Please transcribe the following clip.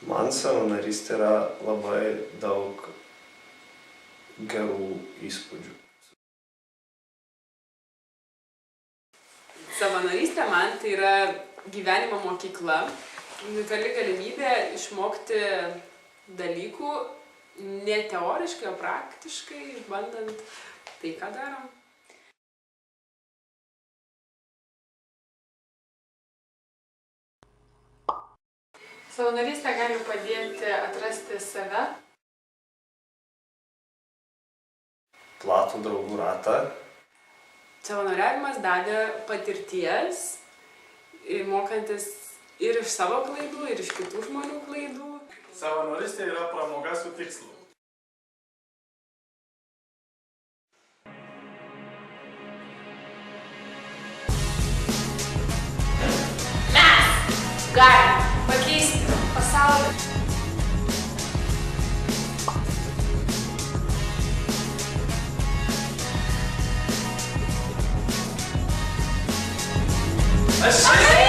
Man savanorystė yra labai daug gerų įspūdžių. Savanorystė man tai yra gyvenimo mokykla, unikali galimybė išmokti dalykų ne teoriškai, o praktiškai, išbandant tai, ką darom. Savanorystė gali padėti atrasti save. Platų draugų ratą. Savanoriavimas davė patirties, mokantis ir iš savo klaidų, ir iš kitų žmonių klaidų. Savanorystė yra pramoga su tikslu. Mes galim pakeisti pasaulį. Aš